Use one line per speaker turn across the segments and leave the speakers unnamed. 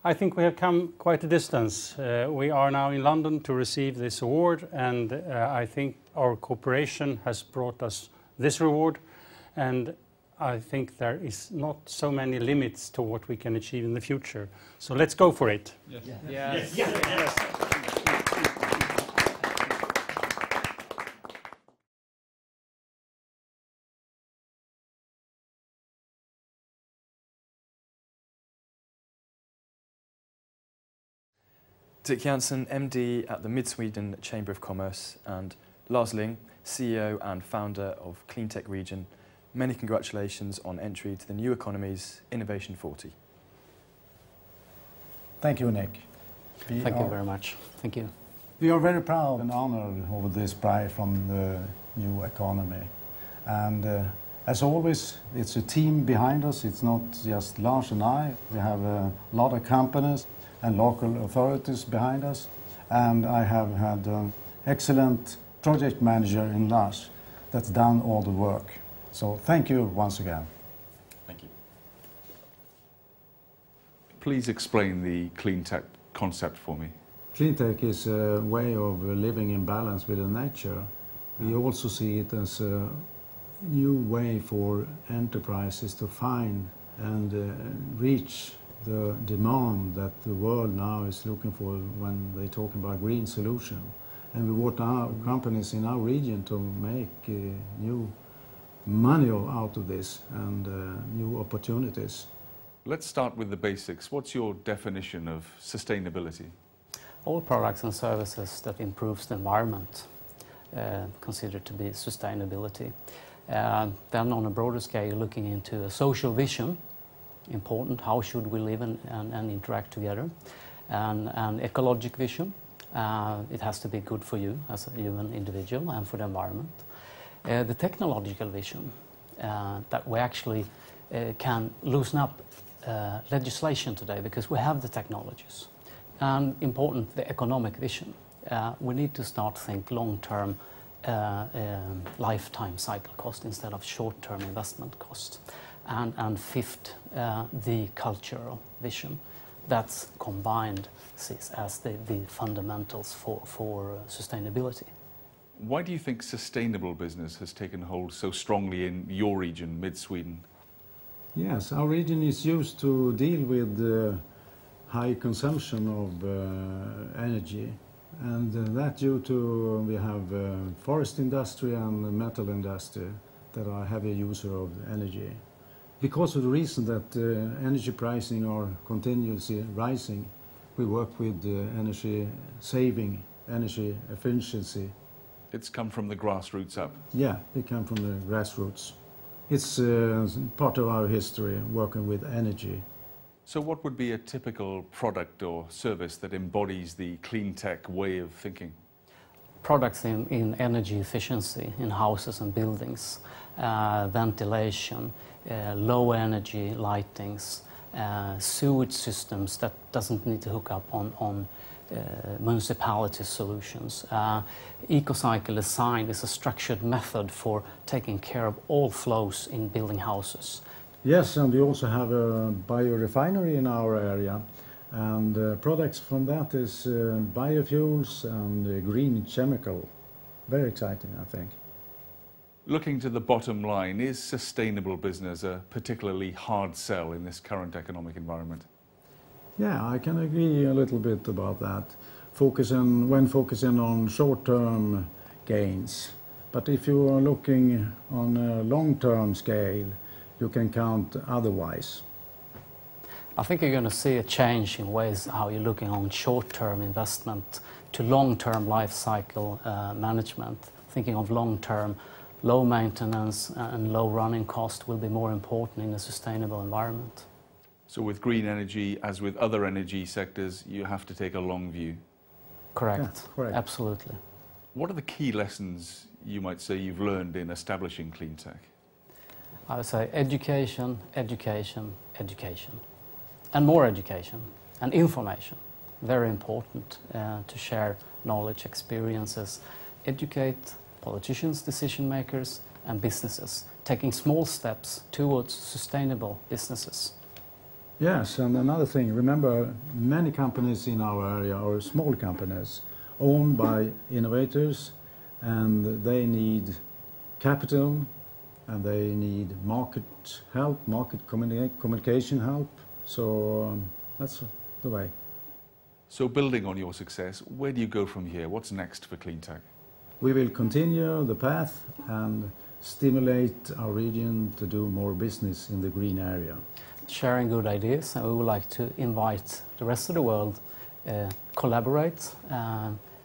I think we have come quite a distance. We are now in London to receive this award, and I think our cooperation has brought us this reward, and I think there is not so many limits to what we can achieve in the future. So let's go for it.
Yes.
Yes. Yes. Yes.
Dick Jansen, MD at the Mid-Sweden Chamber of Commerce, and Lars Ling, CEO and founder of CleanTech Region. Many congratulations on entry to the New Economies Innovation 40.
Thank you, Nick.
Thank you very much. Thank you.
We are very proud and honored over this prize from the New Economy. And as always, it's a team behind us. It's not just Lars and I. We have a lot of companies and local authorities behind us. And I have had an excellent project manager in Lars that's done all the work. So thank you once again.
Thank you.
Please explain the CleanTech concept for me.
CleanTech is a way of living in balance with the nature. We also see it as a new way for enterprises to find and reach the demand that the world now is looking for when they talk about green solution. And we want our companies in our region to make new money out of this and new opportunities.
Let's start with the basics. What's your definition of sustainability?
All products and services that improves the environment considered to be sustainability. Then on a broader scale, looking into a social vision, important, how should we live and interact together, and an ecologic vision, it has to be good for you as a human individual and for the environment. The technological vision, that we actually can loosen up legislation today because we have the technologies. And important, the economic vision. We need to start to think long-term lifetime cycle cost instead of short-term investment cost. And fifth, the cultural vision. That's combined as the fundamentals for sustainability.
Why do you think sustainable business has taken hold so strongly in your region, Mid-Sweden?
Yes, our region is used to deal with high consumption of energy, and that due to we have forest industry and metal industry that are heavy user of energy. Because of the reason that energy pricing are continuously rising, we work with energy saving, energy efficiency.
It's come from the grassroots up.
Yeah, it comes from the grassroots. It's part of our history, working with energy.
So what would be a typical product or service that embodies the CleanTech way of thinking?
Products in energy efficiency in houses and buildings, ventilation, low energy lightings, sewage systems that doesn't need to hook up on municipality solutions. Ecocycle design is a structured method for taking care of all flows in building houses.
Yes, and we also have a biorefinery in our area, and products from that is biofuels and green chemical. Very exciting, I think.
Looking to the bottom line, is sustainable business a particularly hard sell in this current economic environment?
Yeah, I can agree a little bit about that. When focusing on short-term gains. But if you are looking on a long-term scale, you can count otherwise.
I think you're going to see a change in ways how you're looking on short-term investment to long-term life cycle management. Thinking of long-term, low maintenance and low running cost will be more important in a sustainable environment.
So with green energy, as with other energy sectors, you have to take a long view.
Correct.
Yeah, correct.
Absolutely.
What are the key lessons you might say you've learned in establishing CleanTech?
I would say education, education, education. And more education and information. Very important to share knowledge, experiences, educate politicians, decision makers and businesses, taking small steps towards sustainable businesses.
Yes, and another thing, remember many companies in our area are small companies owned by innovators, and they need capital and they need market help, communication help. So that's the way.
So building on your success, where do you go from here? What's next for CleanTech?
We will continue the path and stimulate our region to do more business in the green area.
Sharing good ideas, and we would like to invite the rest of the world collaborate,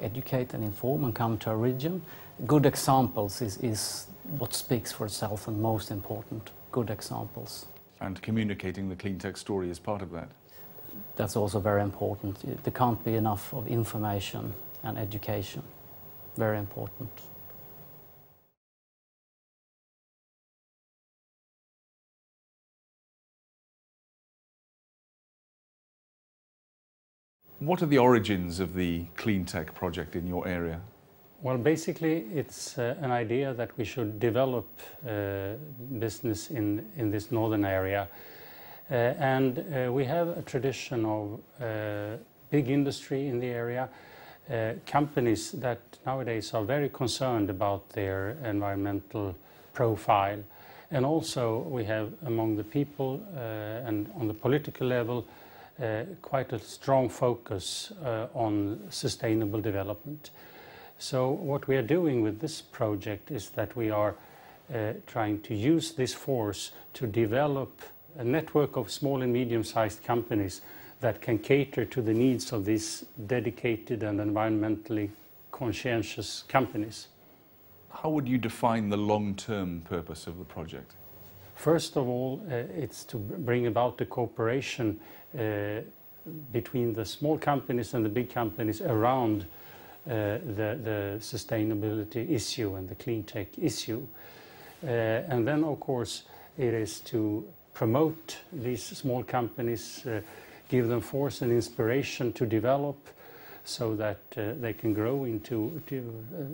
educate and inform and come to our region. Good examples is what speaks for itself, and most important, good examples.
And communicating the CleanTech story is part of that.
That's also very important. There can't be enough of information and education. Very important.
What are the origins of the CleanTech project in your area?
Well, basically, it's an idea that we should develop business in this northern area. We have a tradition of big industry in the area, companies that nowadays are very concerned about their environmental profile. And also we have among the people and on the political level quite a strong focus on sustainable development. So what we are doing with this project is that we are trying to use this force to develop a network of small and medium-sized companies that can cater to the needs of these dedicated and environmentally conscientious companies.
How would you define the long-term purpose of the project?
First of all, it's to bring about the cooperation between the small companies and the big companies around the sustainability issue and the clean tech issue. And then, of course, it is to promote these small companies, give them force and inspiration to develop so that they can grow into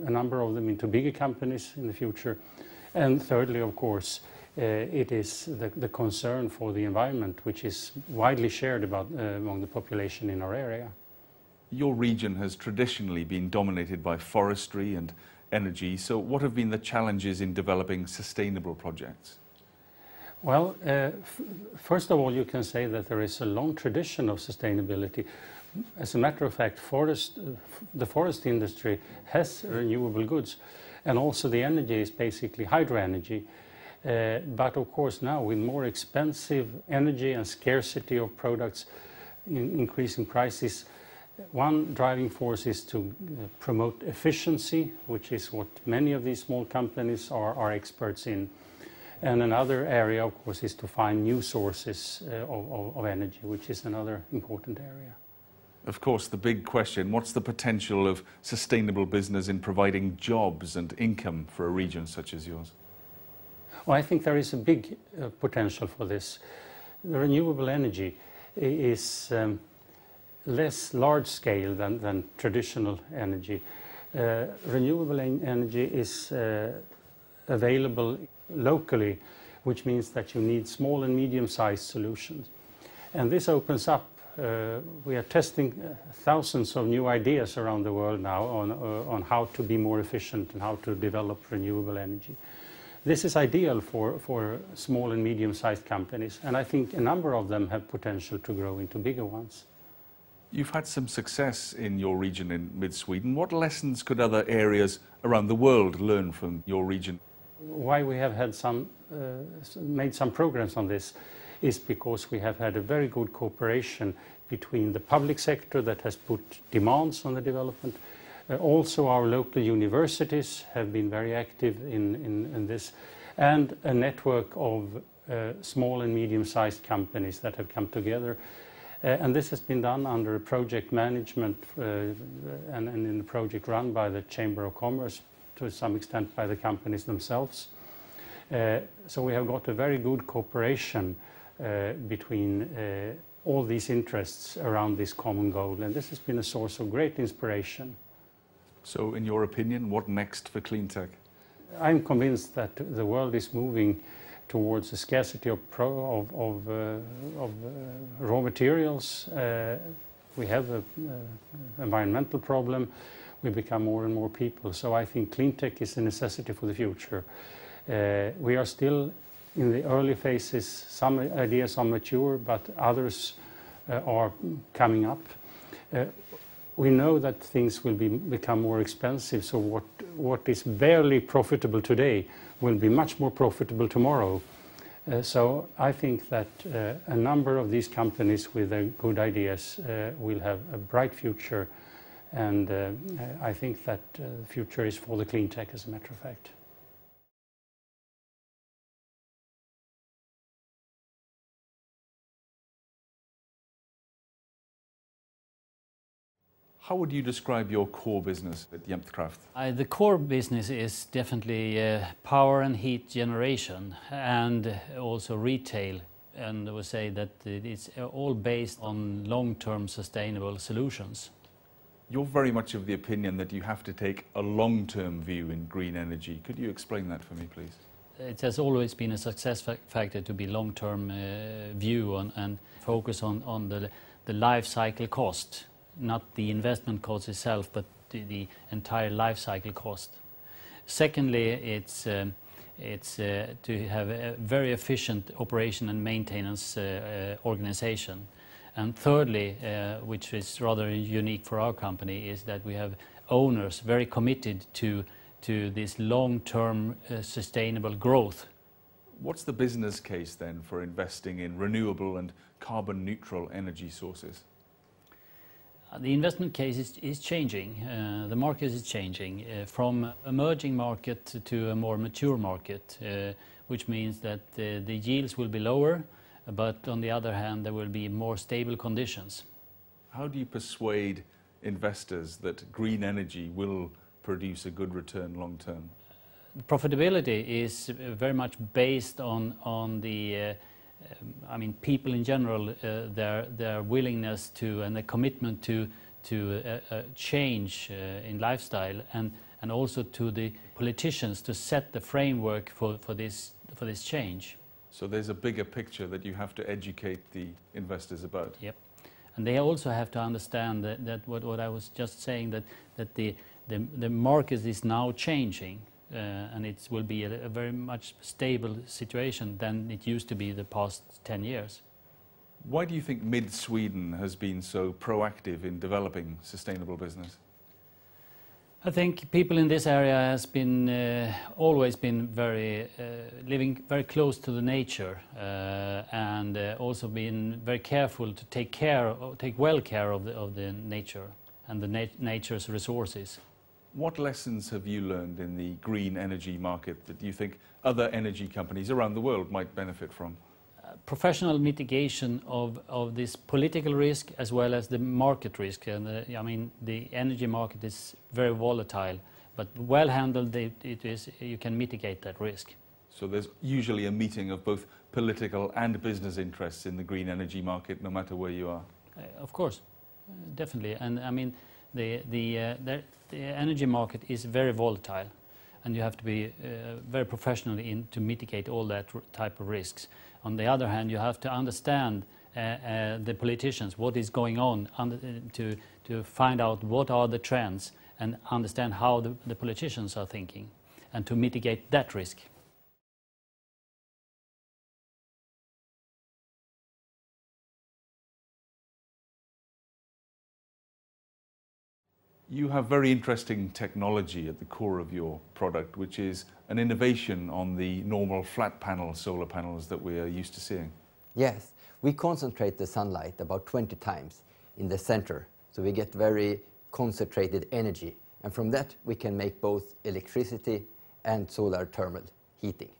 a number of them into bigger companies in the future. And thirdly, of course, it is the concern for the environment, which is widely shared among the population in our area.
Your region has traditionally been dominated by forestry and energy, so what have been the challenges in developing sustainable projects?
Well, first of all, you can say that there is a long tradition of sustainability. As a matter of fact, the forest industry has renewable goods, and also the energy is basically hydro energy. But of course now with more expensive energy and scarcity of products, increasing prices, one driving force is to promote efficiency, which is what many of these small companies are experts in. And another area, of course, is to find new sources of energy, which is another important area.
Of course, the big question, what's the potential of sustainable business in providing jobs and income for a region such as yours?
Well, I think there is a big potential for this. The renewable energy is less large scale than traditional energy. Renewable energy is available locally, which means that you need small and medium-sized solutions. And this opens up, we are testing thousands of new ideas around the world now on how to be more efficient and how to develop renewable energy. This is ideal for small and medium-sized companies, and I think a number of them have potential to grow into bigger ones.
You've had some success in your region in mid-Sweden. What lessons could other areas around the world learn from your region?
Why we have had made some progress on this is because we have had a very good cooperation between the public sector that has put demands on the development. Also our local universities have been very active in this, and a network of small and medium-sized companies that have come together. And this has been done under a project management and in a project run by the Chamber of Commerce, to some extent by the companies themselves. So we have got a very good cooperation between all these interests around this common goal, and this has been a source of great inspiration.
So in your opinion, what next for CleanTech?
I'm convinced that the world is moving towards a scarcity of raw materials. We have an environmental problem. We become more and more people. So I think CleanTech is a necessity for the future. We are still in the early phases. Some ideas are mature, but others are coming up. We know that things will become more expensive, so what is barely profitable today will be much more profitable tomorrow. So I think that a number of these companies with good ideas will have a bright future, and I think that the future is for the CleanTech, as a matter of fact.
How would you describe your core business at Jämtkraft?
The core business is definitely power and heat generation, and also retail. And I would say that it's all based on long-term sustainable solutions.
You're very much of the opinion that you have to take a long-term view in green energy. Could you explain that for me, please?
It has always been a success factor to be long-term view and focus on the life cycle cost. Not the investment cost itself, but the entire life cycle cost. Secondly, it's to have a very efficient operation and maintenance organization. And thirdly, which is rather unique for our company, is that we have owners very committed to this long-term sustainable growth.
What's the business case then for investing in renewable and carbon neutral energy sources?
The investment case is changing. The market is changing from emerging market to a more mature market, which means that the yields will be lower, but on the other hand, there will be more stable conditions.
How do you persuade investors that green energy will produce a good return long term?
Profitability is very much based on the people in general, their willingness to and the commitment to change in lifestyle, and also to the politicians to set the framework for this change.
So there's a bigger picture that you have to educate the investors about.
Yep, and they also have to understand that what I was just saying, that the market is now changing. And it will be a very much stable situation than it used to be the past 10 years.
Why do you think Mid-Sweden has been so proactive in developing sustainable business?
I think people in this area has been always been living very close to the nature, and also been very careful to take well care of the nature and the nature's resources.
What lessons have you learned in the green energy market that you think other energy companies around the world might benefit from?
Professional mitigation of this political risk as well as the market risk. And the energy market is very volatile, but well handled, you can mitigate that risk.
So there's usually a meeting of both political and business interests in the green energy market, no matter where you are.
Of course, definitely. And the energy market is very volatile, and you have to be very professional to mitigate all that type of risks. On the other hand, you have to understand the politicians, what is going on, to find out what are the trends and understand how the politicians are thinking, and to mitigate that risk.
You have very interesting technology at the core of your product, which is an innovation on the normal flat panel solar panels that we are used to seeing.
Yes, we concentrate the sunlight about 20 times in the center, so we get very concentrated energy, and from that we can make both electricity and solar thermal heating.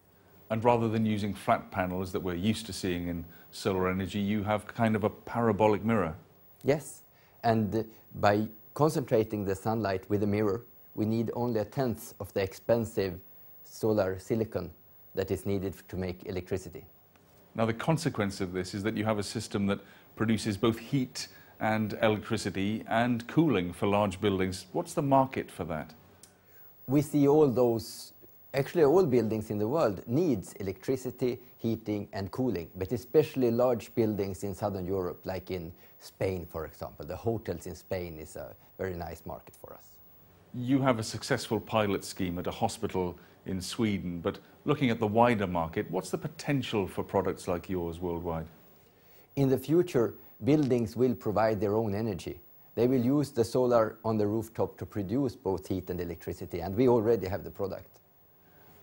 And rather than using flat panels that we're used to seeing in solar energy, you have kind of a parabolic mirror.
Yes, and by concentrating the sunlight with a mirror, we need only a tenth of the expensive solar silicon that is needed to make electricity.
Now the consequence of this is that you have a system that produces both heat and electricity and cooling for large buildings. What's the market for that?
We see all those Actually, all buildings in the world needs electricity, heating and cooling, but especially large buildings in Southern Europe, like in Spain, for example. The hotels in Spain is a very nice market for us.
You have a successful pilot scheme at a hospital in Sweden, but looking at the wider market, what's the potential for products like yours worldwide?
In the future, buildings will provide their own energy. They will use the solar on the rooftop to produce both heat and electricity, and we already have the product.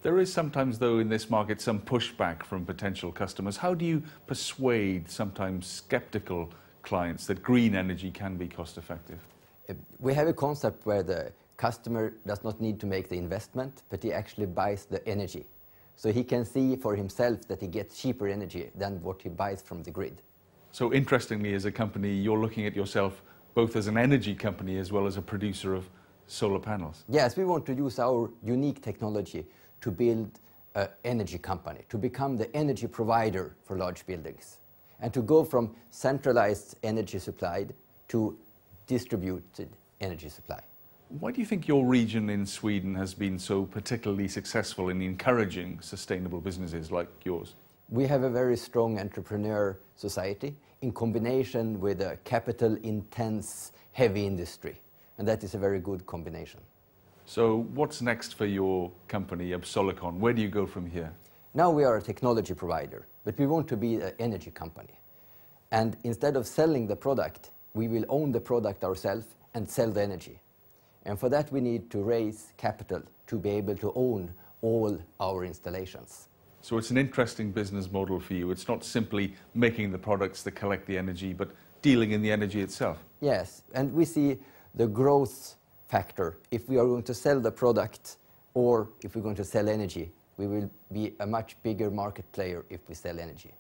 There is sometimes, though, in this market some pushback from potential customers. How do you persuade sometimes skeptical clients that green energy can be cost effective?
We have a concept where the customer does not need to make the investment, but he actually buys the energy. So he can see for himself that he gets cheaper energy than what he buys from the grid.
So interestingly, as a company, you're looking at yourself both as an energy company as well as a producer of solar panels.
Yes, we want to use our unique technology to build an energy company, to become the energy provider for large buildings, and to go from centralized energy supply to distributed energy supply.
Why do you think your region in Sweden has been so particularly successful in encouraging sustainable businesses like yours?
We have a very strong entrepreneur society in combination with a capital-intense heavy industry, and that is a very good combination.
So what's next for your company, Absolicon? Where do you go from here?
Now we are a technology provider, but we want to be an energy company. And instead of selling the product, we will own the product ourselves and sell the energy. And for that we need to raise capital to be able to own all our installations.
So it's an interesting business model for you. It's not simply making the products that collect the energy, but dealing in the energy itself.
Yes, and we see the growth factor. If we are going to sell the product or if we're going to sell energy, we will be a much bigger market player if we sell energy.